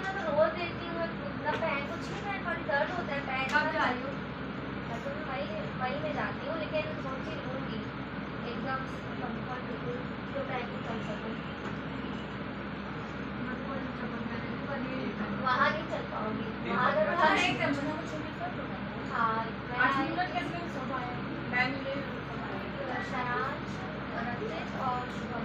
मैं तो रोज देती हूँ, मैं ना पैर कुछ नहीं, पैर बड़ी दर्द होता है पैर। कब जा रही हो? तो मैं वही में जाती हूँ, लेकिन सोच ही लूँगी एकदम कंफर्ट बिल्कुल जो पैर को चल सकूँ। वहाँ नहीं चल पाऊंगी, वहाँ अगर हाँ, मैं 8 मिनट कैसे सो पाए? मैं मिले शरांश, रंजित और शुभम।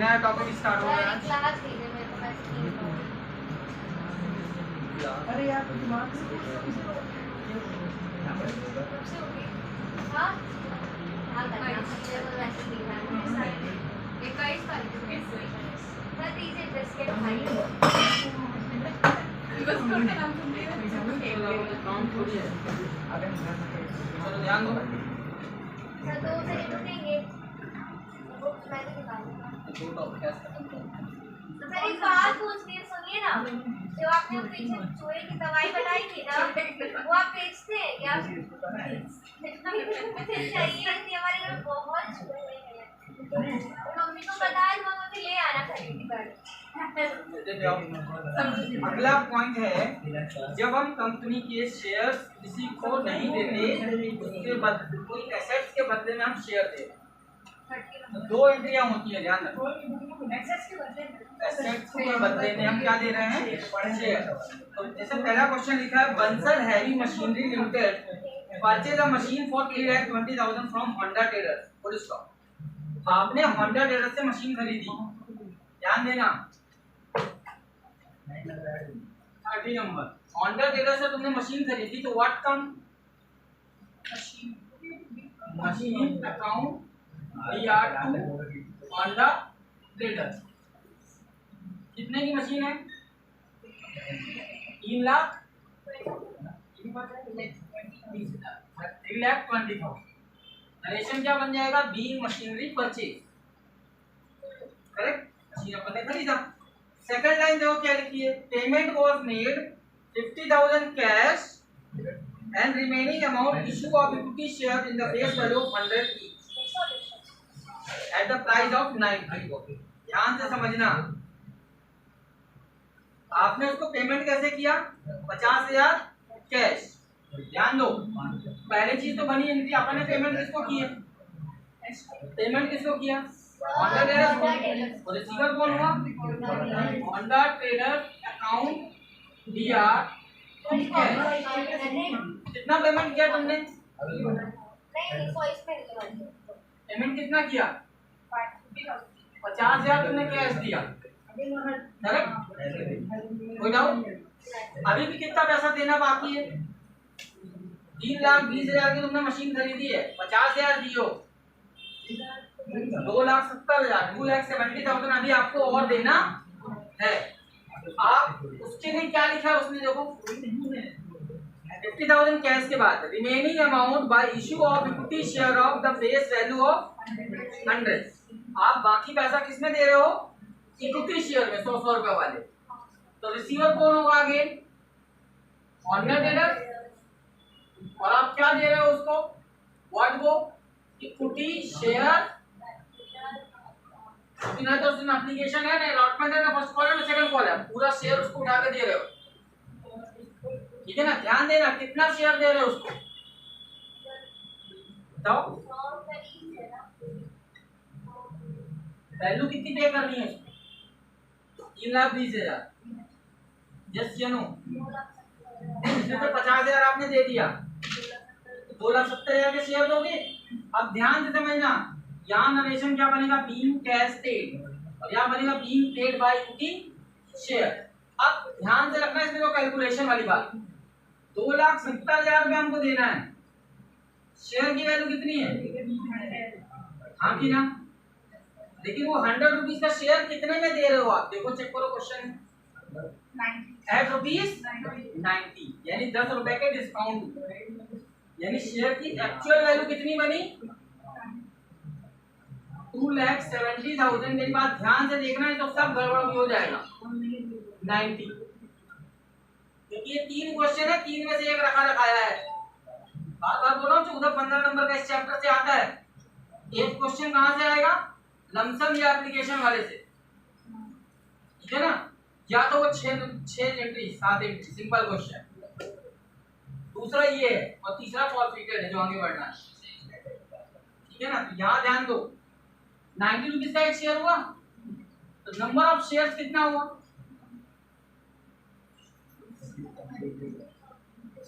नया टॉपिक स्टार्ट हो रहा है। क्लास दीजिए मेरे को, मैं स्कीम करूँ। अरे यार दिमाग से हाँ हाँ करना, मुझे तो वैसे ही दिखा है। 21 तारीख को मैं दीजिए बिस्किट खाई। बिस्कुट का नाम सुन रही हो? काम थोड़ी है। चलो ध्यान दो। सर दो से नहीं रुकेंगे, बुक्स मैं तो निकालूंगा। दो टॉपिक है। तो सर एक बात पूछनी है, सुनिए ना, जो आपने पीछे चूहे की दवाई बनाई थी ना, वो आप बेचते हैं क्या? मुझे चाहिए थी, हमारे घर बहुत चूहे हैं। मम्मी को पता है, तो मुझे ले आना खरीद कर। अगला पॉइंट है, जब हम कंपनी के शेयर्स किसी को नहीं देते, उसके बदले कोई एसेट्स के बदले में हम शेयर देते हैं, तो दो एंट्रियां होती है, ध्यान रखो। एसेट्स के बदले में हम क्या दे रहे हैं? शेयर। तो जैसे पहला क्वेश्चन लिखा है, Bansal heavy machinery limited purchase a machine for 3,20,000 from Honda traders, full stop. आपने होंडा ट्रेडर्स से मशीन खरीदी, ध्यान देना। 30 नंबर, होंडा ट्रेडर्स से तुमने मशीन खरीदी, तो what come? Machine account DR2 Honda traders. कितने की मशीन है? 3 लाख 3,20,000। नरेशन क्या बन जाएगा? Being machinery purchase, correct. Machine अपन ने खरीदा। सेकंड लाइन देखो क्या लिखी है, payment was made 50,000 cash and remaining amount issue of equity share in the face value of 100 each at the price of 90। ध्यान से समझना, आपने उसको पेमेंट कैसे किया? 50,000 कैश। ध्यान दो, पहली चीज तो बनी इनकी, अपन ने पेमेंट किसको की है? पेमेंट किसको किया? होंडा ट्रेडर्स को। और रिसीवर कौन हुआ? Honda traders account DR। कितना पेमेंट किया तुमने? पेमेंट कितना किया? 50,000 तुमने कैश दिया, करेक्ट? कोई डाउट? अभी भी कितना पैसा देना बाकी है? 3,20,000 की तुमने मशीन खरीदी है, 50,000 दियो, 2,70,000, 2,70,000 अभी आपको और देना है। आप उसके लिए क्या लिखा है उसने, देखो 50,000 कैश के बाद remaining amount by issue of equity share of the face value of 100। आप बाकी पैसा किस में दे रहे हो? इक्विटी शेयर में, 100 रुपए वाले। तो रिसीवर कौन होगा? Again Honda traders. और आप क्या दे रहे हो उसको? व्हाट वो? Equity share. ना तो उसमें एप्लीकेशन है, ना अलॉटमेंट है, ना फर्स्ट कॉल है, ना सेकंड कॉल है, पूरा शेयर उसको उठा के दे रहे हो, ठीक है ना? ध्यान देना, कितना शेयर दे रहे हो उसको बताओ। वैल्यू कितनी पे करनी है उसको? 3,20,000। यस या नो? इसमें तो 50,000 आपने दे दिया, 2,70,000 के शेयर दोगे। अब ध्यान से समझना, यहाँ नरेशन क्या बनेगा? बीइंग कैश पेड, और यहाँ बनेगा being paid by equity share. अब ध्यान से रखना, इसमें तो कैलकुलेशन वाली बात, 2,70,000 रुपये हमको देना है, शेयर की वैल्यू कितनी है? हाँ कि ना? लेकिन वो 100 रुपीज का शेयर कितने में दे रहे हो आप? देखो, चेक करो क्वेश्चन, एट ₹90, यानी 10 रुपए के डिस्काउंट, यानी शेयर की एक्चुअल वैल्यू कितनी बनी? 2,70,000। मेरी बात ध्यान से देखना है, तो सब गड़बड़ भी हो जाएगा। 90 क्योंकि ये 3 क्वेश्चन है, 3 में से एक रखा रखाया है। बार बार बोल रहा हूँ, 14-15 नंबर का इस चैप्टर से आता है। एक क्वेश्चन कहाँ से आएगा? लमसम या एप्लीकेशन वाले से, ठीक है ना? या तो वो 6 एंट्री 7 एंट्री सिंपल क्वेश्चन, दूसरा ये है, और तीसरा फॉर्फिटेड है जो आगे बढ़ना है, ठीक है ना? तो यहाँ ध्यान दो, 90 रुपीज का एक शेयर हुआ, तो नंबर ऑफ शेयर्स कितना हुआ?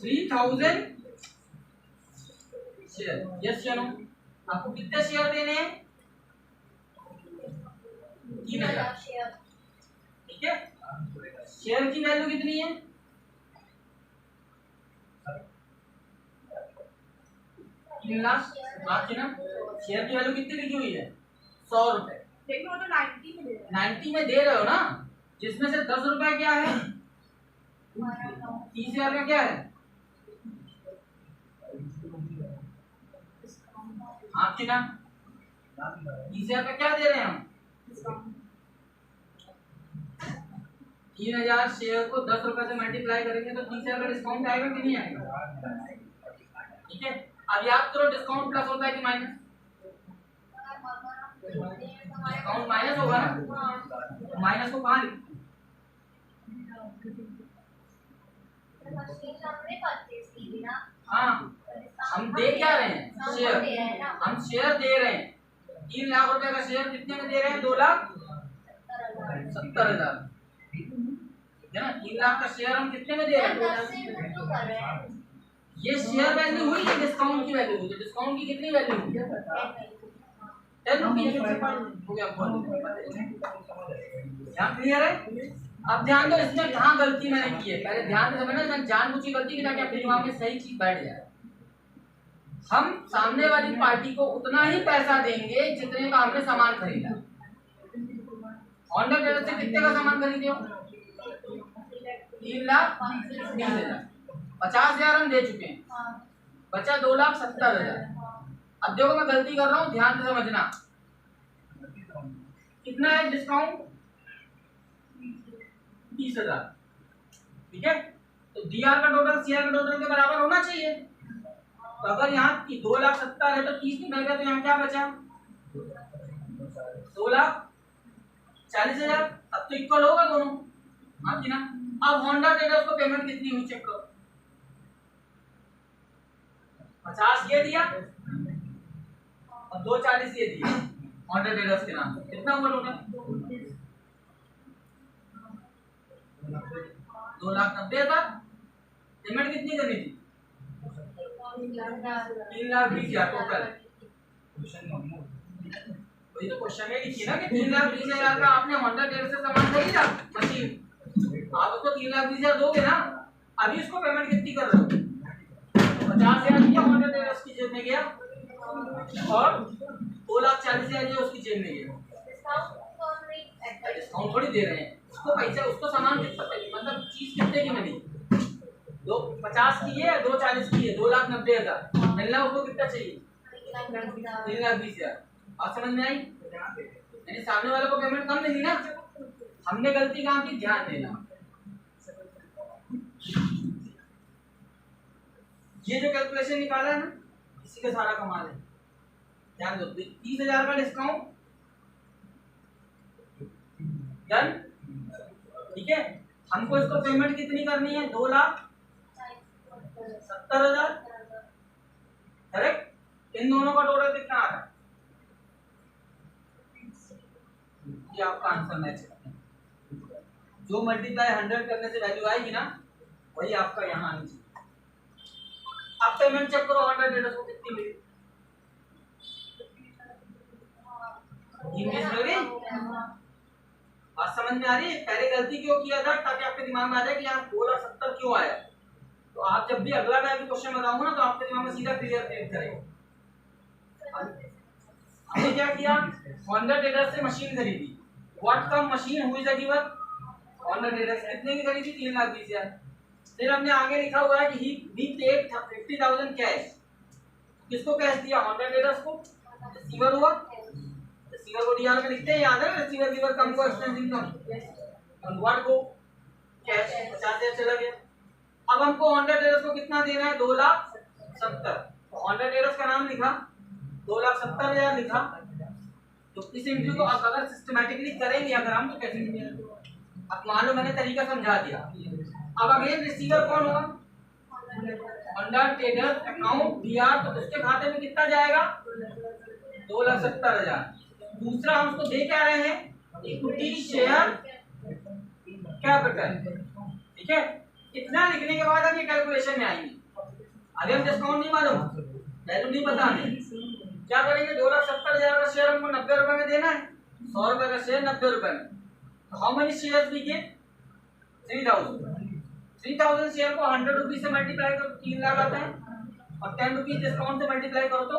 3000 शेयर। यस या नो? आपको कितने शेयर देने हैं? 3000, शेयर। ठीक है? शेयर की वैल्यू कितनी है? 3 लाख। आपकी ना शेयर की वैल्यू कितनी लिखी हुई है? 100 रुपए। लेकिन वो तो 90 में दे रहा 90 में दे रहे हो ना, जिसमें से 10 रुपए क्या है? 30,000 का क्या है? आपकी ना 30,000 का क्या दे रहे हैं हम? 3,000 शेयर को 10 रुपए से मल्टीप्लाई करेंगे तो 30,000 का डिस्काउंट आएगा कि नहीं आएगा? ठीक है, अब याद करो डिस्काउंट प्लस होता है कि माइनस? डिस्काउंट माइनस होगा ना, माइनस को कहाँ लिखें? हाँ, हम दे क्या रहे हैं? शेयर। हम शेयर दे रहे हैं, 3 लाख रुपए का शेयर कितने में दे रहे हैं? 2,70,000, ठीक है ना? 3 लाख का शेयर हम कितने में दे रहे हैं? ये शेयर वैल्यू हुई कि डिस्काउंट की वैल्यू हुई? डिस्काउंट की कितनी वैल्यू हुई? 10 रुपीज हो गया। यहाँ क्लियर है? अब ध्यान दो, इसमें कहाँ गलती मैंने की है, पहले ध्यान से समझना। मैं जानबूझ गलती की ताकि आपके दिमाग में सही चीज बैठ जाए। हम सामने वाली पार्टी को उतना ही पैसा देंगे जितने का हमने सामान खरीदा। होंडा ट्रेडर से कितने का सामान खरीदे हो? 3,20,000। 50,000 हम दे चुके हैं, बचा 2,70,000। अब देखो मैं गलती कर रहा हूँ, ध्यान से समझना। कितना है डिस्काउंट? 30,000, ठीक है? तो डीआर का टोटल शेयर का टोटल के बराबर होना चाहिए। तो अगर यहाँ 2,70,000 है तो 30 निकल गया, तो यहाँ क्या बचा? 2,40,000। अब तो इक्वल होगा दोनों, हाँ कि ना? अब होंडा ट्रेडर्स को पेमेंट कितनी हुई चेक करो। 50 ये दिया और 2,40 ये दिया होंडा ट्रेडर्स के नाम। कितना हुआ टोटल? 2,90,000। पेमेंट कितनी करनी थी? 3,20,000 टोटल। वही तो क्वेश्चन में लिखी ना कि 3,20,000 का आपने होंडा ट्रेडर्स से सामान खरीदा मशीन, आप उसको 3,20,000 दोगे ना। अभी उसको पेमेंट कितनी कर रहे हो? 50,000 दिया होंडा ट्रेडर्स की जेब में गया और 2,40,000 ये उसकी जेब में गया। डिस्काउंट थोड़ी दे रहे हैं उसको, पैसा उसको सामान कितना, मतलब चीज कितने की मिली? 2,50 की है, 2,40 की है, 2,90,000 मिलना उसको कितना चाहिए? 3,20,000। बात समझ में आई? यानी सामने वाले को पेमेंट कम मिली ना। हमने गलती कहाँ की? ध्यान देना। ये जो कैलकुलेशन निकाला है ना, इसी का सारा कमाल है। ध्यान दो, 30,000 का डिस्काउंट डन, ठीक है? हमको इसको पेमेंट कितनी करनी है? 2,70,000, करेक्ट? इन दोनों का टोटल कितना आ रहा है? ये आपका आंसर मैच है। जो मल्टीप्लाई 100 करने से वैल्यू आएगी ना, वही आपका यहाँ आनी चाहिए। अब पेमेंट चेक करो, होंडा ट्रेडर्स को कितनी मिली? 20 मिल गई। बात समझ में आ रही है? पहले गलती क्यों किया था, ताकि आपके दिमाग में आ जाए कि यहाँ 2,70,000 क्यों आया। तो आप जब भी अगला टाइम क्वेश्चन बताऊंगा ना, तो आपके दिमाग में सीधा क्लियर करेगा। हमने क्या किया? होंडा ट्रेडर्स से मशीन खरीदी। व्हाट कम मशीन हुई इज गिवन? होंडा ट्रेडर्स कितने की खरीदी? 3,20,000। फिर हमने आगे लिखा हुआ है कि ही पेड 50,000 कैश। किसको कैश दिया? होंडा ट्रेडर्स को। रिसीवर हुआ, रिसीवर को डीआर में लिखते हैं, याद है? रिसीवर गिवर कम को एक्सपेंस इनकम और व्हाट को कैश। 50,000 चला गया। अब हमको 100 टेरस को कितना देना है, 2,70,000। 100 टेरस का नाम लिखा, 2,70,000 लिखा। तो इस एंट्री को अब अगर सिस्टमैटिकली करेंगे अगर हम तो कैसे, अब मान लो मैंने तरीका समझा दिया। अब अगेन रिसीवर कौन होगा, 100 टेरस अकाउंट दिया तो उसके खाते में कितना जाएगा, 2,70,000। दूसरा हम उसको दे क्या रहे हैं, इक्विटी शेयर कैपिटल। ठीक है, इतना लिखने के बाद अब ये कैलकुलेशन में आएंगे। अभी हम डिस्काउंट नहीं मालूम, वैल्यू नहीं पता हमें, क्या करेंगे, 2,70,000 का शेयर हमको 90 रुपए में देना है, 100 रुपए का शेयर 90 रुपए में। तो how many shares we get, 3,000। 3,000 share को 100 रुपीज से मल्टीप्लाई करो 3 लाख आता है, और 10 रुपीज डिस्काउंट से मल्टीप्लाई करो तो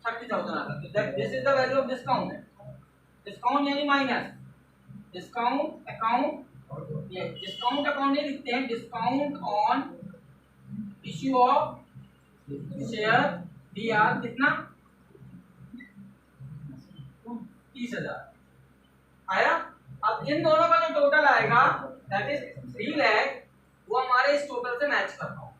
30,000 आता है। This is the value of discount. Discount यानी माइनस, डिस्काउंट अकाउंट, ये डिस्काउंट अकाउंट नहीं लिखते हैं, discount on issue of share DR कितना, 30,000 आया। अब इन दोनों का जो टोटल आएगा दैट इज 3 लाख, वो हमारे इस टोटल से मैच करता हूं।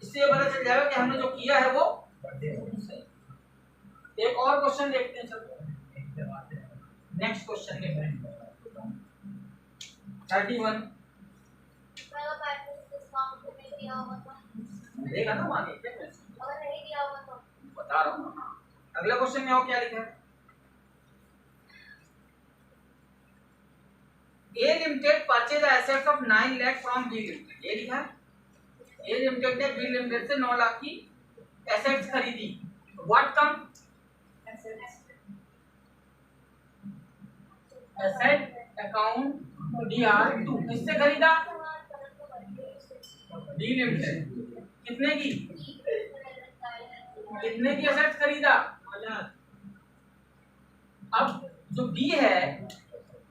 इससे पता चल जाएगा कि हमने जो किया है वो सही। एक और क्वेश्चन देखते हैं, चलो नेक्स्ट क्वेश्चन देखते हैं। 31 अगर पैकेज डिस्काउंट में दिया होगा तो, देखा ना वहां देखते हैं, अगर नहीं दिया होगा तो बता रहा हूँ ना। अगला क्वेश्चन में आओ क्या लिखा है, A limited purchase assets of 9 lakh from B limited. ये लिखा है ए लिमिटेड ने बी लिमिटेड से 9 लाख की एसेट्स खरीदी। व्हाट कम, एसेट अकाउंट डीआर2। किससे खरीदा, डी लिमिटेड। कितने की, कितने की एसेट्स खरीदा। अब जो बी है,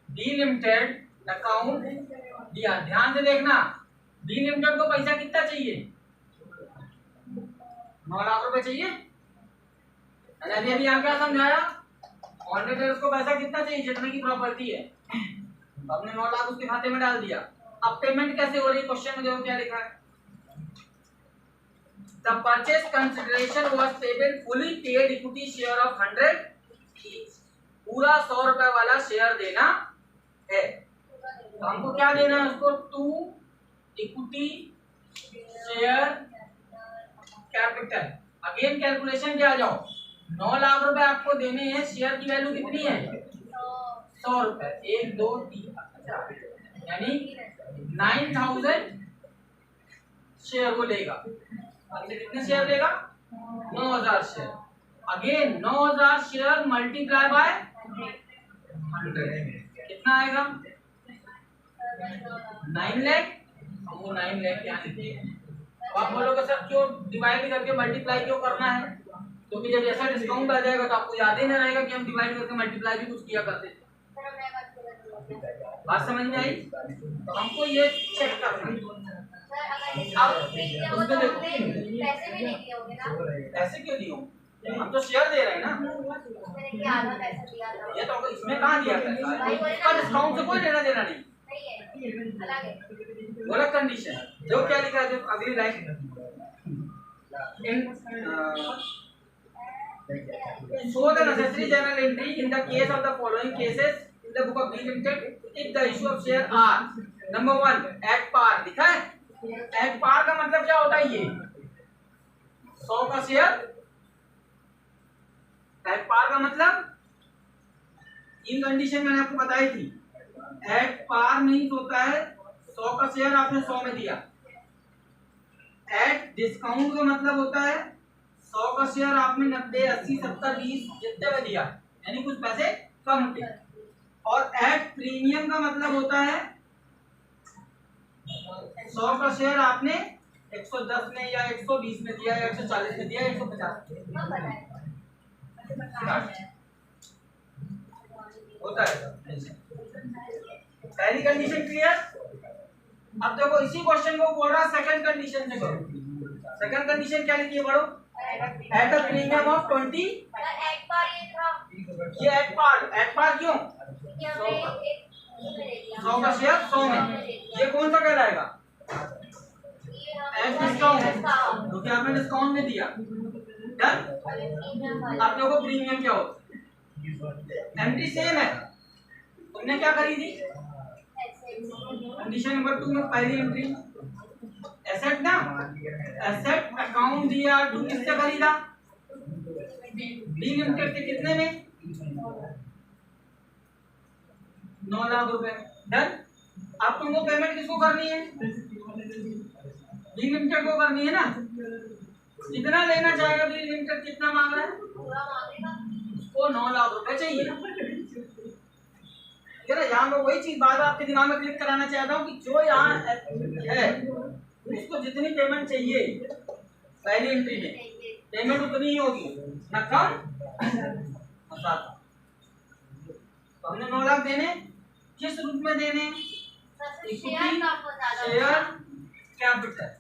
डी लिमिटेड अकाउंट डीआर, ध्यान से देखना, डी लिमिटेड को पैसा कितना चाहिए, 9 लाख रुपए चाहिए। अभी अभी यहाँ क्या समझाया, ऑनरेटर को पैसा कितना चाहिए, जितने की प्रॉपर्टी है, हमने 9 लाख उसके खाते में डाल दिया। अब पेमेंट कैसे हो रही है, क्वेश्चन में देखो क्या लिखा है, the purchase consideration was payable fully paid equity share of 100 each. पूरा 100 रुपए वाला शेयर देना है, तो हमको क्या देना है उसको, 2 equity share capital. Again calculation पे आ जाओ, 9 लाख रुपए आपको देने हैं, शेयर की वैल्यू कितनी है, 100 रुपए, 1 2 3 यानी 9,000 शेयर को लेगा। हमसे कितने शेयर लेगा, 9,000 share. Again 9,000 share multiply by 100 कितना आएगा, 9 लाख। वो 9 लाख यहाँ लिखते हैं। आप बोलोगे सर क्यों डिवाइड करके मल्टीप्लाई क्यों करना है, क्योंकि जब ऐसा डिस्काउंट आ जाएगा तो आपको याद ही नहीं रहेगा कि हम डिवाइड करके मल्टीप्लाई भी कुछ किया करते थे। बात समझ में आई, तो हमको ये चेक करना है। पैसे भी नहीं दिए होंगे ना, पैसे क्यों दिए, हम तो शेयर दे रहे हैं ना, मैंने क्या आधा पैसा दिया था, ये तो इसमें कहाँ दिया पैसा, इसका डिस्काउंट से कोई लेना देना नहीं, अलग है। बोला कंडीशन जो क्या लिखा है, जो अगली line show the necessary journal entry in the case of the following cases in the book of B Limited if the issue of share are number 1 at par। लिखा है at par का मतलब क्या होता है, ये 100 का शेयर, at par का मतलब इन कंडीशन मैंने आपको बताई थी, at par मीन्स होता है 100 का शेयर आपने 100 में दिया, एट डिस्काउंट का मतलब होता है 100 का शेयर आपने 90 80 70 20 जितने में दिया, यानी कुछ पैसे कम थे। और एट प्रीमियम का मतलब होता है 100 का शेयर आपने 110 में या 120 में दिया या 140 में दिया, 150 होता है। पहली कंडीशन क्लियर। अब देखो इसी क्वेश्चन को बोल रहा सेकंड कंडीशन से करो। सेकंड कंडीशन क्या लिखी है पढ़ो, एट अ प्रीमियम ऑफ 20। एक बार ये था, ये एट पार क्यों, कि हमने एक में ले लिया, 100 का शेयर 100 में, ये कौन सा कहलाएगा? एज डिस्काउंट, क्योंकि आपने डिस्काउंट में दिया। डन। आप देखो प्रीमियम क्या होता है, एंट्री सेम है, तुमने क्या खरीदी? कंडीशन नंबर 2 में पहली एंट्री एसेट ना, एसेट अकाउंट दिया टू किससे खरीदा? बी लिमिटेड से, कितने में? 9 लाख रुपए। डन। अब तुमको पेमेंट किसको करनी है? बी लिमिटेड को करनी है ना। कितना लेना चाहेगा बी लिमिटेड? कितना मांग रहा है? उसको 9 लाख रुपए चाहिए। ठीक है ना। यहाँ मैं वही चीज बार बार आपके दिमाग में क्लिक कराना चाहता हूँ कि जो यहाँ है उसको जितनी पेमेंट चाहिए पहली एंट्री में, पेमेंट उतनी ही होगी, ना कम ना ज्यादा। तो हमने 9 लाख देने, किस रूप में देने? Share capital.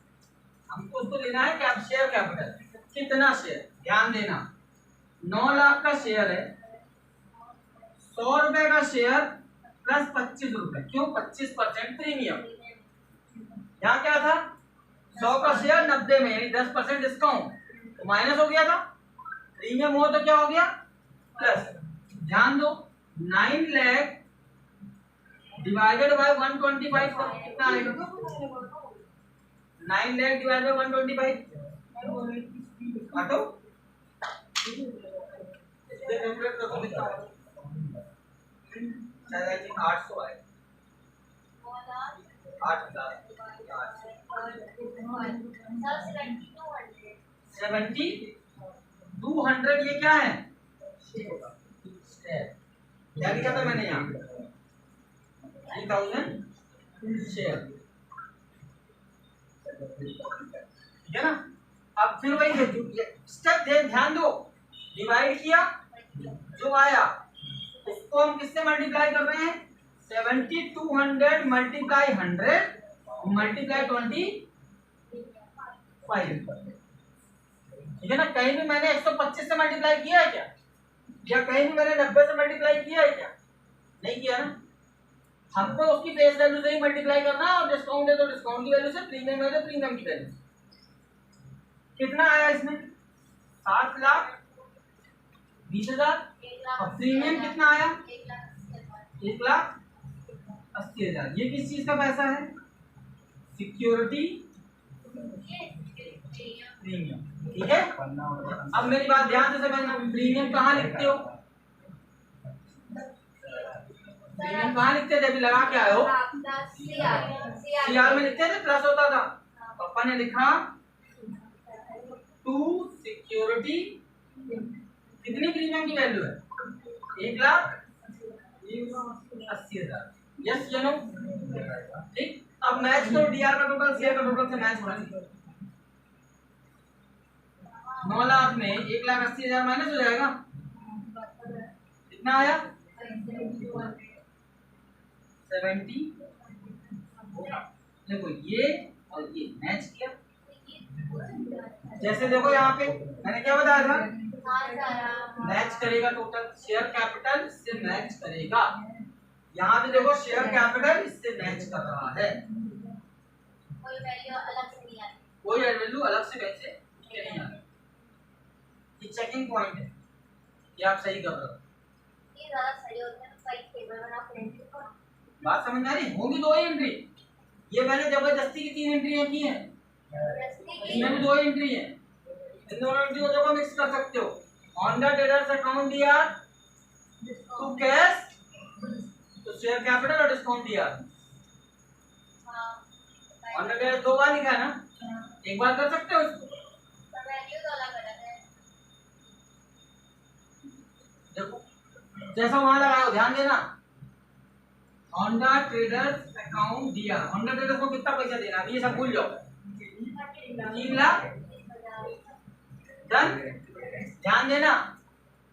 हमको उसको लेना है शेयर कैपिटल। कितना शेयर? ध्यान देना, 9 लाख का शेयर है, 100 रुपए का शेयर प्लस 25 रुपए। क्यों? 25% प्रीमियम। यहाँ क्या था? 100 का शेयर 90 में, यानी 10% डिस्काउंट, तो माइनस हो गया था। प्रीमियम हो तो क्या हो गया? प्लस। ध्यान दो, 9 लाख डिवाइडेड बाय 125 कितना आएगा? 9 लाख डिवाइडेड बाय 125 काटो, इससे कैलकुलेट करो कितना होगा? शायद आई थिंक 800 आए, 8000 200। ये क्या है? क्या लिखा था मैंने यहाँ? 3000 शेयर। ठीक है ना। अब फिर वही स्टेप ध्यान दो, डिवाइड किया, जो आया उसको हम किससे मल्टीप्लाई कर रहे हैं? 7200 मल्टीप्लाई 100 मल्टीप्लाई 25। ठीक है ना। कहीं भी मैंने 125 से मल्टीप्लाई किया है क्या? या कहीं भी मैंने 90 से मल्टीप्लाई किया है क्या? नहीं किया ना। हमको उसकी फेस वैल्यू से ही मल्टीप्लाई करना है, और डिस्काउंट है तो डिस्काउंट की वैल्यू से, प्रीमियम है तो प्रीमियम की वैल्यू। कितना आया इसमें? 7,20,000। और प्रीमियम कितना आया? 1,80,000। ये किस चीज का पैसा है? Security premium. ठीक है। अब मेरी बात ध्यान से समझना, प्रीमियम कहाँ लिखते हो? प्रीमियम कहाँ लिखते थे? अभी लगा के आए हो, सीआर में लिखते थे, प्लस होता था। पापा ने लिखा टू सिक्योरिटी, कितनी प्रीमियम की वैल्यू है? 1,80,000। यस या नो? ठीक। अब मैच करो, डीआर का टोटल सीआर का टोटल से मैच होना चाहिए। 9 लाख में 1,80,000 माइनस हो जाएगा, कितना आया? 70। देखो ये और ये मैच किया। जैसे देखो यहाँ पे मैंने क्या बताया था? मैच करेगा टोटल, शेयर कैपिटल इससे मैच करेगा। यहाँ पे देखो शेयर कैपिटल इससे मैच कर रहा है, कोई वैल्यू अलग से नहीं आती, कोई वैल्यू अलग से वैसे नहीं आती। ये चेकिंग पॉइंट है, ये आप सही कर रहे हो। ये ज्यादा सही होता है तो सही टेबल बना फ्रेंड को। बात समझ आ रही? होगी 2 ही एंट्री। ये मैंने जबरदस्ती की 3 एंट्रियां की हैं, इसमें भी 2 एंट्री है। इन दोनों एंट्री को देखो मिक्स कर सकते हो। ऑन द ट्रेडर्स अकाउंट दिया टू कैश, तो शेयर कैपिटल और डिस्काउंट दिया। ऑन द ट्रेडर्स 2 बार लिखा है ना, एक बार कर सकते हो इसको। देखो जैसा वहां लगाओ, ध्यान देना। होंडा ट्रेडर्स अकाउंट दिया, होंडा ट्रेडर्स को कितना पैसा देना, अभी ये सब भूल जाओ। 3 लाख। डन। ध्यान देना,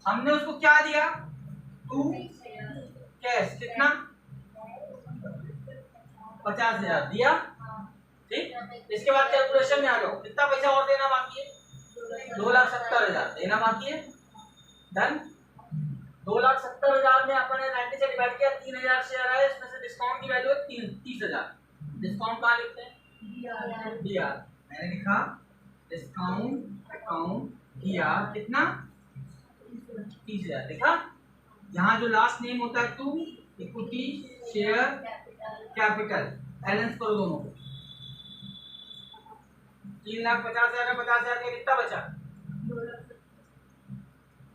हमने उसको क्या दिया? टू कैश, कितना? 50,000 दिया। ठीक। इसके बाद कैलकुलेशन में आ जाओ, कितना पैसा और देना बाकी है? 2,70,000 देना बाकी है। डन। 2,70,000 में अपन ने 90 से डिवाइड किया, 3,000 शेयर आए, इसमें से डिस्काउंट की वैल्यू है 30,000। डिस्काउंट कहाँ लिखते हैं? DR। मैंने लिखा डिस्काउंट अकाउंट DR कितना? 30,000। देखा यहाँ जो लास्ट नेम होता है to, equity, share, capital, balance करो दोनों को। 3,50,000 में 50,000 का कितना बचा?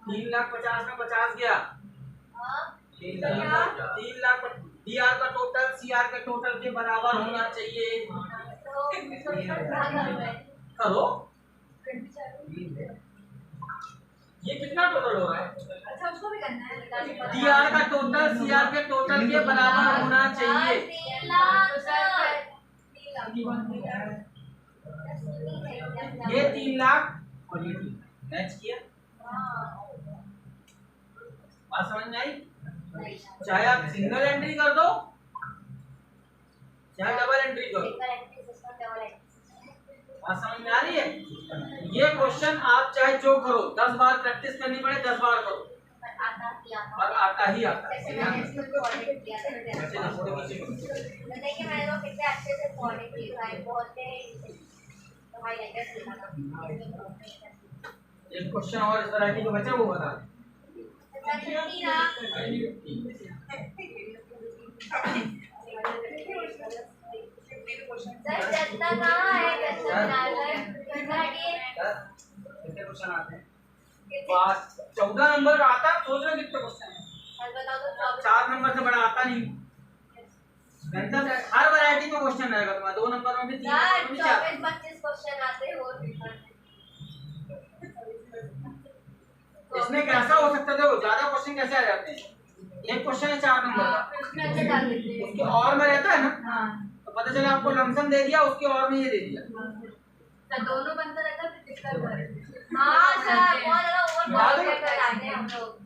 3,50,000 में 50 गया, 3 लाख। DR का टोटल CR के टोटल के बराबर होना चाहिए। करो, ये कितना टोटल हो रहा है? अच्छा उसको भी करना है। DR का टोटल CR के टोटल के बराबर होना चाहिए। ये 3 लाख और ये 3 मैच किया। बात समझ में आई? चाहे आप सिंगल एंट्री कर दो चाहे डबल एंट्री करो। बात समझ में आ रही है? ये क्वेश्चन आप चाहे जो करो 10 बार प्रैक्टिस करनी पड़े 10 बार करो और आता ही आता है। एक क्वेश्चन और इस वैरायटी का बचा वो बता। कितने क्वेश्चन आते हैं? 14 नंबर का आता है। सोच रहे कितने क्वेश्चन है? 4 नंबर से बड़ा आता नहीं। हर वैरायटी में क्वेश्चन आएगा तुम्हारा। 2 नंबर में भी 3 नंबर में 25 क्वेश्चन आते हैं और इसमें कैसा हो सकता है? वो ज्यादा क्वेश्चन कैसे आ जाते हैं? एक क्वेश्चन है 4 नंबर का, उसके और में रहता है ना, तो पता चला आपको लमसम दे दिया, उसके और में ये दे दिया, तो दोनों बनता रहता है फिर दिक्कत है। हां सर बहुत ज्यादा ओवर कर आते हैं हम लोग।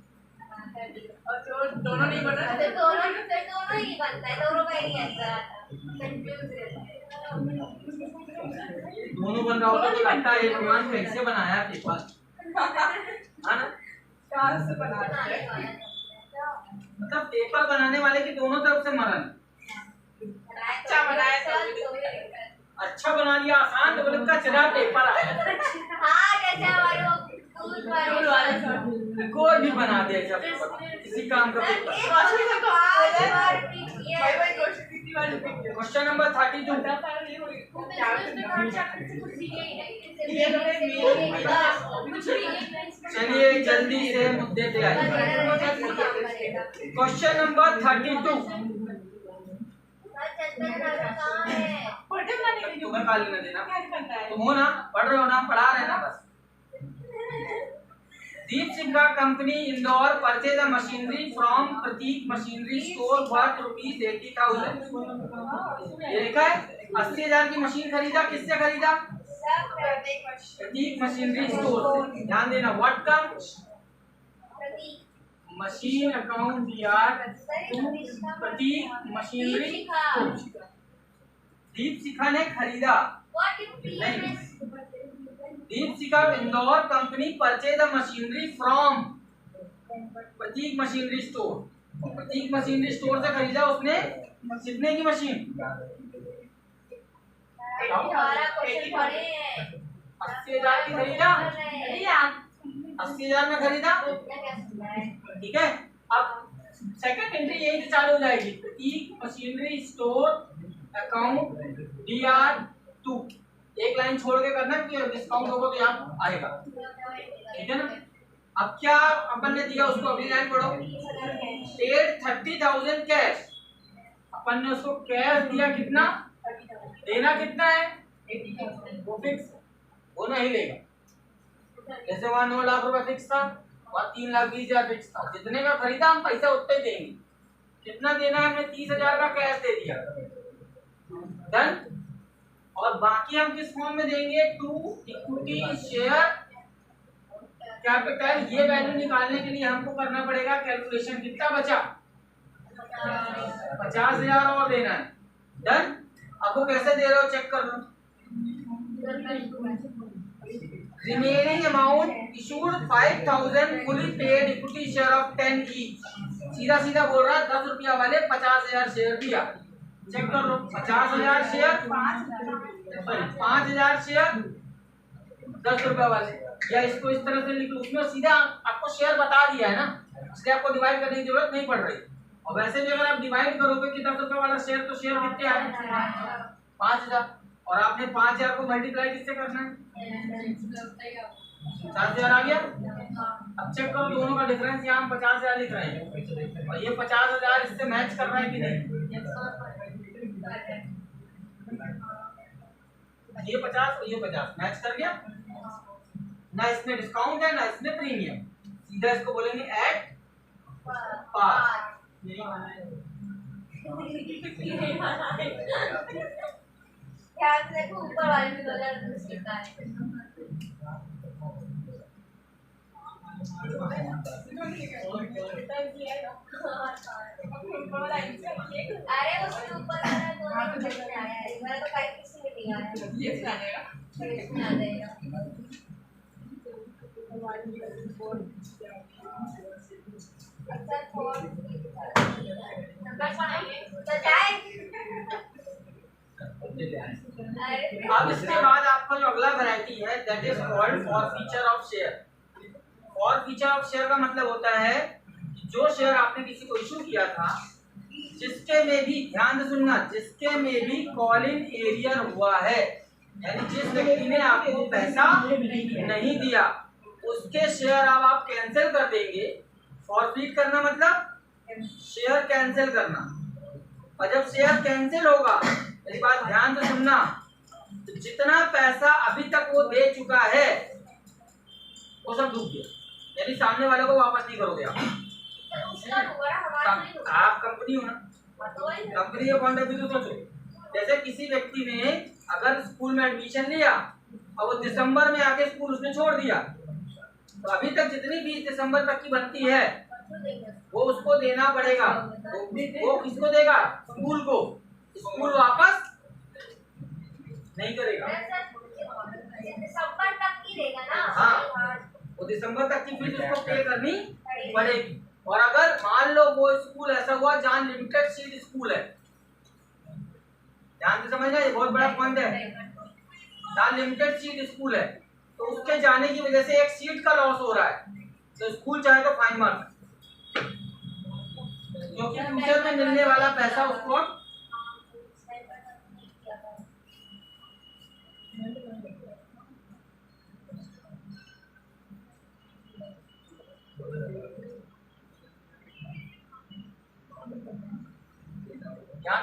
और जो दोनों नहीं बन रहा तो दोनों ही बनता है, दोनों का ही आंसर आता है। कंफ्यूज रहता है। दोनों बन रहा होता तो लगता है ये भगवान कैसे बनाया पेपर, है ना? कार से बना रहे हैं। मतलब पेपर बनाने वाले की दोनों तरफ से मरण। अच्छा बनाया अच्छा बना दिया, आसान तो बोले कचरा पेपर आया। हां कैसे हमारे वो दूध वाले कोई भी बना दे ऐसा पेपर, किसी काम का पेपर। Question number 32। चलिए जल्दी से मुद्दे पे आइए। Question number 32। तुम्हें काल लेना देना, तुम हो ना, पढ़ रहे हो ना, पढ़ा रहे ना बस। Deep Singh company Indore purchase the machinery from Prateek machinery store worth ₹80,000। ये लिखा है 80,000 की मशीन खरीदा, किससे खरीदा? प्रतीक मशीनरी स्टोर से। ध्यान देना, what come machine account DR Prateek machinery store. Deep Shikha ने खरीदा। Deep Shikha Indore company purchase the machinery from Prateek machinery store. Prateek machinery store से खरीदा उसने कितने की मशीन? 80,000 की खरीदा। 80,000 में खरीदा, ठीक है। अब सेकंड एंट्री यही से चालू हो जाएगी, प्रतीक मशीनरी स्टोर अकाउंट DR2। एक लाइन छोड़ के करना कि डिस्काउंट होगा तो यहाँ आएगा, ठीक है ना। अब क्या अपन ने दिया उसको, अगली लाइन पढ़ो। Paid 30,000 cash. अपन ने उसको कैश दिया, कितना देना कितना है? 80,000। वो फिक्स, वो नहीं लेगा। जैसे वहां 9 लाख रुपए फिक्स था, वहां 3,20,000 फिक्स था। जितने का खरीदा हम पैसा उतना ही देंगे। कितना देना है? हमने 30,000 का कैश दे दिया, डन। और बाकी हम किस फॉर्म में देंगे? To equity share capital. ये वैल्यू निकालने के लिए हमको करना पड़ेगा कैलकुलेशन। कितना बचा? 50,000 और देना है, डन। अब वो कैसे दे रहे हो चेक कर लो। Remaining amount issued 5,000 fully paid equity share of 10 each. सीधा सीधा बोल रहा है 10 रुपया वाले 50,000 शेयर दिया। चेक कर लो, 50,000 शेयर, 5,000 शेयर 10 रुपया वाले, या इसको इस तरह से लिख लो। उसमें सीधा आपको शेयर बता दिया है ना, इसलिए आपको डिवाइड करने की जरूरत नहीं पड़ रही। और वैसे भी अगर आप डिवाइड करोगे कि 10 रुपये वाला शेयर, तो शेयर कितने आए? 5,000। और आपने 5,000 को मल्टीप्लाई किससे करना है? 50,000 आ गया। अब चेक करो दोनों का डिफरेंस, यहाँ हम 50,000 लिख रहे हैं और ये 50,000 इससे मैच कर रहा है कि नहीं? ये 50 और ये 50 मैच कर गया ना, इसमें डिस्काउंट है ना इसमें प्रीमियम। सीधा इसको बोलेंगे एट पार। ध्यान से देखो, ऊपर वाले में $2 लिखा है। अरे उसके ऊपर वाला दोनों में से आया है, मेरा तो कहीं किसी में नहीं आया है। ये इसमें आ जाएगा। तो इसमें आ जाएगा। अच्छा फोर तो जाए। अब इसके बाद आपका जो अगला वैरायटी है that is called forfeiture of share. Forfeiture of share का मतलब होता है कि जो शेयर आपने किसी को इशू किया था, जिसके में भी, ध्यान से सुनना, जिसके में भी कॉल इन एरियर हुआ है, यानी जिस व्यक्ति ने आपको पैसा नहीं दिया, उसके शेयर अब आप कैंसिल कर देंगे। फॉरफीट करना मतलब शेयर कैंसिल करना। और जब शेयर कैंसिल होगा, मेरी बात ध्यान से सुनना, तो जितना पैसा अभी तक वो दे चुका है वो सब डूब गया, यानी सामने वाले को वापस नहीं करोगे आप। आप कंपनी हो ना, कंपनी के पॉइंट ऑफ व्यू से सोचो। जैसे किसी व्यक्ति ने अगर स्कूल में एडमिशन लिया और वो दिसंबर में आके स्कूल उसने छोड़ दिया, तो अभी तक जितनी फीस दिसंबर तक की बनती है वो उसको देना पड़ेगा। वो किसको देगा? स्कूल को। स्कूल वापस नहीं करेगा। दिसंबर तक की देगा ना। हाँ, वो दिसंबर तक की फीस उसको पे करनी पड़ेगी। और अगर मान लो वो स्कूल ऐसा हुआ जहाँ लिमिटेड सीट स्कूल है, ध्यान से समझना, ये बहुत बड़ा पॉइंट है। जहाँ लिमिटेड सीट स्कूल है, तो उसके जाने की वजह से एक सीट का लॉस हो रहा है, तो स्कूल चाहे तो फाइन मार, क्योंकि फ्यूचर में मिलने वाला पैसा उसको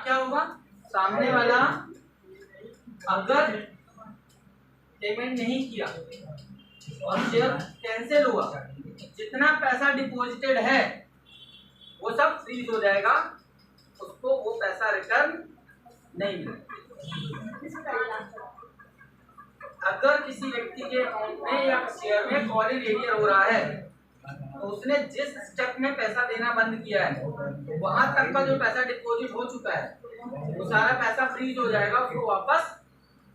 क्या होगा? सामने वाला अगर पेमेंट नहीं किया और शेयर कैंसिल हुआ, जितना पैसा डिपॉजिटेड है वो सब फ्रीज हो जाएगा, उसको वो पैसा रिटर्न नहीं मिलेगा। अगर किसी व्यक्ति के अकाउंट में या शेयर में कॉल इन एरियर हो रहा है, तो उसने जिस स्टेप में पैसा देना बंद किया है, वहां तक का जो पैसा डिपॉजिट हो चुका है वो सारा पैसा फ्रीज हो जाएगा, उसको वापस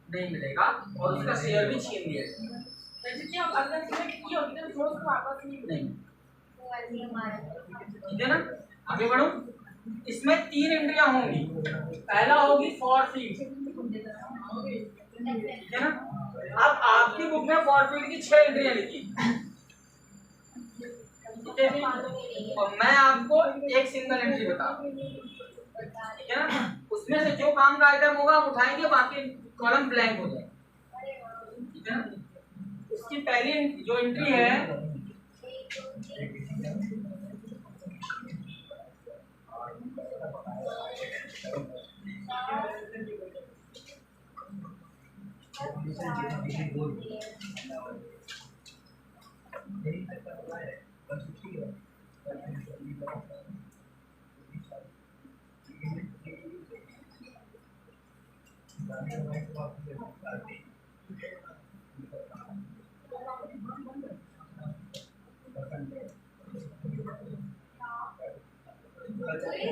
नहीं मिलेगा और उसका शेयर भी छीन लिया जाएगा। ठीक है ना? आगे बढ़ो। इसमें 3 एंट्रियां होंगी। पहला होगी फॉरफीट, ठीक है ना? अब आपकी बुक में फॉरफीट की 6 एंट्रियां लिखी, ठीक है? और मैं आपको एक सिंगल एंट्री बता, ठीक है ना? उसमें से जो काम का आइटम होगा आप उठाएंगे, बाकी कॉलम ब्लैंक हो जाएगा, ठीक है ना? इसकी पहली जो एंट्री है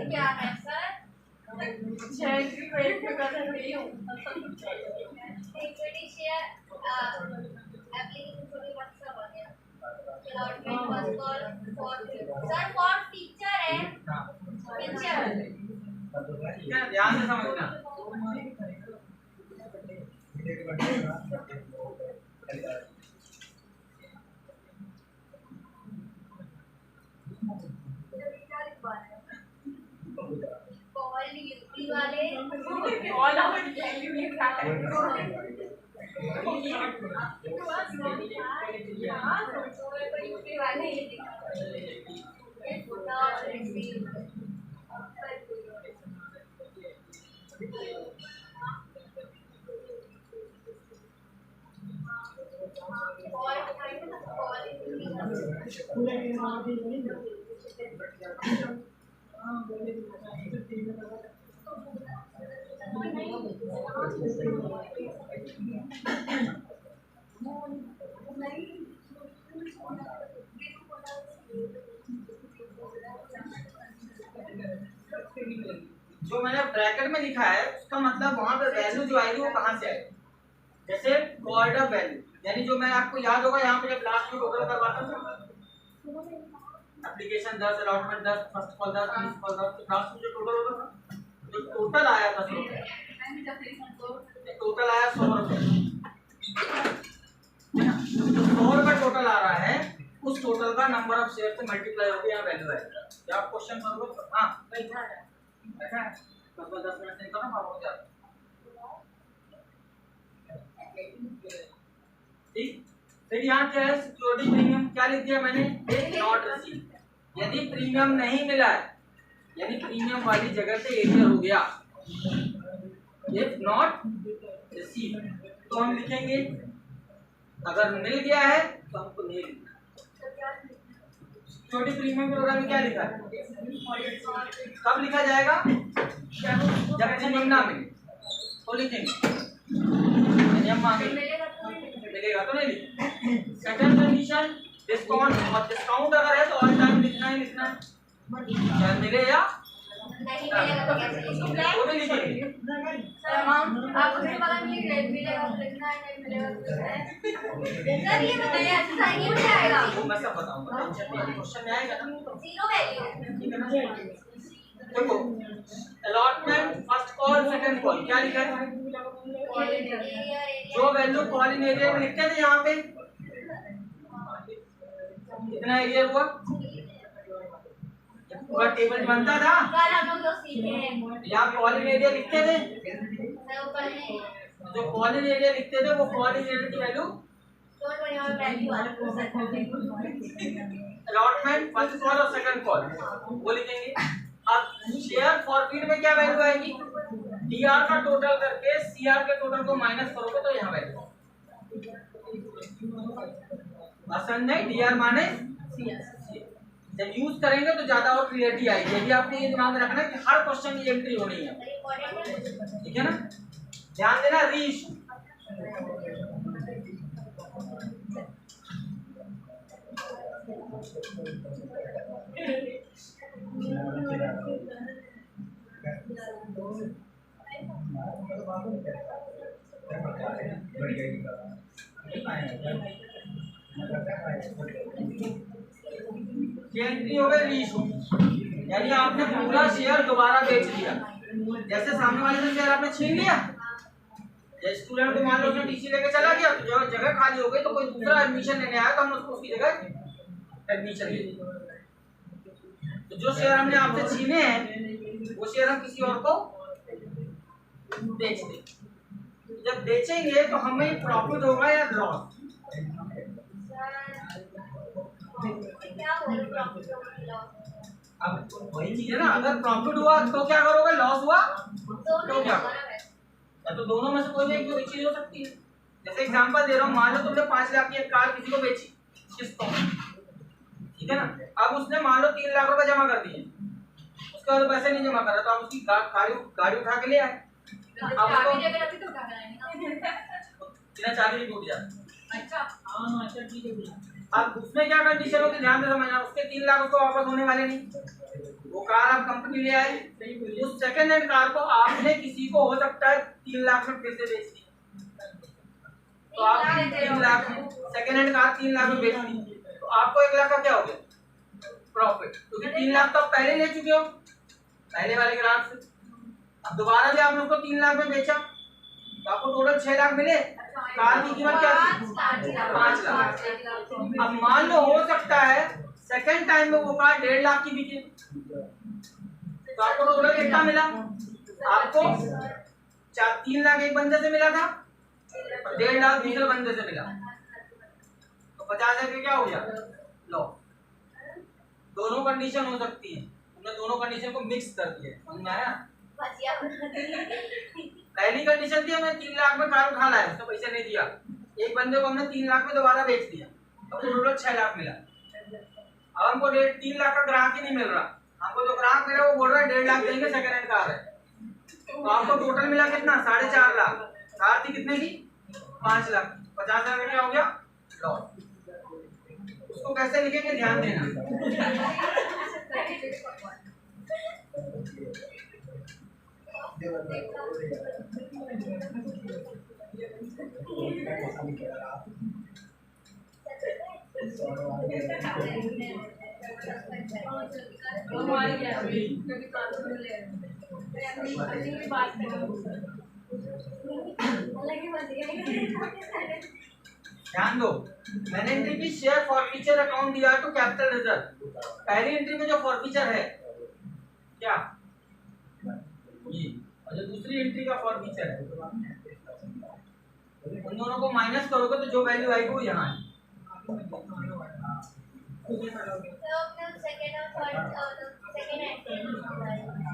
क्या है सर? इक्विटी शेयर एप्लीकेशन थोड़ी मतलब हो गया। allotment was for sir for teacher है teacher ठीक है, ध्यान से समझना। कॉल यूपी वाले ऑल आवर वैल्यू नहीं खाता है यूपी वाले not received जो मैंने ब्रैकेट में लिखा है उसका मतलब वहां पे वैल्यू जो आएगी वो कहां से आएगी। जैसे कॉल्ड अप वैल्यू, यानी जो मैं आपको याद होगा यहाँ पे जब लास्ट में टोटल करवाता था application 10, allotment 10, first call 10, miss call 10, तो लास्ट में जो टोटल होता था, जो टोटल आया था टोटल आया 100 रुपए। 100 रुपए टोटल आ रहा है, उस टोटल का नंबर ऑफ शेयर से मल्टीप्लाई होकर यहाँ वैल्यू आएगा। क्या आप क्वेश्चन करोगे? हाँ बैठा है बस 10 मिनट से निकलना पापा को जाता ठीक। फिर यहाँ क्या है, सिक्योरिटी प्रीमियम क्या लिख दिया मैंने, नॉट रिसीव। यदि प्रीमियम नहीं मिला है, यानी प्रीमियम वाली जगह से एरियर हो गया, इफ नॉट रिसीव तो हम लिखेंगे, अगर मिल गया है तो हमको नहीं लिखना। सिक्योरिटी प्रीमियम के प्रोग्राम में क्या लिखा है, कब लिखा जाएगा, जब प्रीमियम ना मिले तो लिखेंगे, हम मांगेंगे मिलेगा तो नहीं लिखेंगे। सेकंड कंडीशन डिस्काउंट, और डिस्काउंट अगर है तो ऑल टाइम लिखना ही लिखना है, चाहे मिले या नहीं मिलेगा तो कैसे लिखेंगे? वो भी लिखेंगे। अमाउंट आप उसके बाद में मिलेगा तो लिखना है, नहीं मिलेगा तो लिखना है। सर ये बताइए ऐसा नहीं हो जाएगा, वो मैं सब बताऊंगा, टेंशन नहीं, क्वेश्चन में आएगा ना जीरो वैल्यू ठीक है ना। देखो allotment first call second call क्या लिखा है, जो वैल्यू कॉल इन एरिया में लिखते थे यहाँ पे कितना एरिया हुआ, पूरा टेबल बनता था, कल हम लोग जो सीखे हैं यहाँ कॉल इन एरिया लिखते थे, मैं वो कल नहीं जो कॉल इन एरिया लिखते थे वो कॉल इन एरिया की वैल्यू डोंट वरी और वैल्यू वाला प्रोसेस अलॉटमेंट फर्स्ट कॉल और सेकंड कॉल वो लिखेंगे। अब शेयर फॉरफीड में क्या वैल्यू आएगी, डीआर का टोटल करके सीआर के टोटल को माइनस करोगे तो यहाँ वैल्यू आसान नहीं, डीआर माने जब यूज करेंगे तो ज्यादा और क्लियरिटी आएगी। यदि आपको ये दिमाग में रखना है कि हर क्वेश्चन की एंट्री होनी है, ठीक है ना, ध्यान देना। रीश एंट्री हो गई रीइशू, यानी आपने पूरा शेयर दोबारा बेच दिया। जैसे सामने वाले से शेयर आपने छीन लिया, जैसे स्टूडेंट को मान लो उसने टीसी लेके चला गया तो जब जगह खाली हो गई तो कोई दूसरा एडमिशन लेने आया तो हमने उसको उसकी जगह एडमिशन ले लिया। तो जो शेयर हमने आपसे छीने हैं वो शेयर हम किसी और को बेच दें। जब बेचेंगे तो हमें प्रॉफिट होगा या लॉस, क्या बोल प्रॉफिट होगा अब वही चीज है ना, अगर प्रॉफिट हुआ तो क्या करोगे, लॉस हुआ दोनों क्या होगा ना या तो दोनों में से कोई एक चीज हो सकती है। जैसे एग्जांपल दे रहा हूँ, मान लो तुमने 5 लाख की एक कार किसी को बेची किस्तों में, ठीक है ना, अब उसने मान लो 3 लाख रुपए जमा कर दिए, उसके बाद पैसे नहीं जमा कर रहा तो आप उसकी गाड़ी उठा के ले आए, अब बिना चाबी टूट जाए। अब उसमें क्या कंडीशन होगी, ध्यान से समझना, उसके 3 लाख उसको वापस होने वाले नहीं, वो कार आप कंपनी ले आए, उस सेकंड हैंड कार को आपने किसी को हो सकता है 3 लाख में फिर से बेच दी, तो आपने 3 लाख में सेकंड हैंड कार 3 लाख में बेच दी, तो आपको 1 लाख का क्या हो गया प्रॉफिट, क्योंकि 3 लाख तो आप पहले ले चुके हो पहले वाले ग्राहक से। अब दोबारा भी आपने उसको 3 लाख में बेचा तो आपको टोटल 6 लाख मिले। कार की कीमत क्या थी 5 लाख। अब मान लो हो सकता है सेकंड टाइम में वो कार 1.5 लाख की बिके, तो आपको टोटल कितना मिला, आपको 3 लाख एक बंदे से मिला था, 1.5 लाख दूसरे बंदे से मिला, तो 50,000 क्या हो गया। लो दोनों कंडीशन हो सकती है, तुमने दोनों कंडीशन को मिक्स कर दिया, समझ में आया। पहली कंडीशन थी हमें 3 लाख में कार उठा लाया, उसने पैसे नहीं दिया, एक बंदे को हमने 3 लाख में दोबारा बेच दिया, अब टोटल 6 लाख मिला। अब हमको 3 लाख का ग्राहक ही नहीं मिल रहा, हमको जो ग्राहक मिला वो बोल रहा है 1.5 लाख देंगे सेकंड हैंड कार है, तो आपको टोटल मिला कितना 4.5 लाख, कार थी कितने की 5 लाख, 50,000 में क्या हो गया लॉस। उसको कैसे लिखेंगे ध्यान देना। ध्यान दो, मैंने एंट्री की शेयर फॉरफीचर अकाउंट दिया टू कैपिटल रिजर्व। पहली एंट्री में जो फॉरफीचर है क्या ये, और जो दूसरी एंट्री का फॉरफीचर है, उन दोनों को माइनस करोगे तो जो वैल्यू आएगी वो यहाँ है।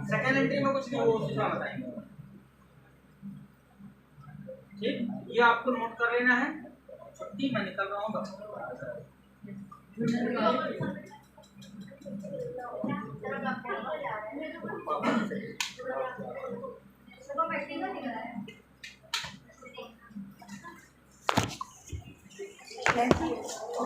सेकेंड एंट्री में कुछ नहीं, वो उसी में बताएंगे। ठीक, ये आपको नोट कर लेना है। छुट्टी मैं निकल रहा हूँ।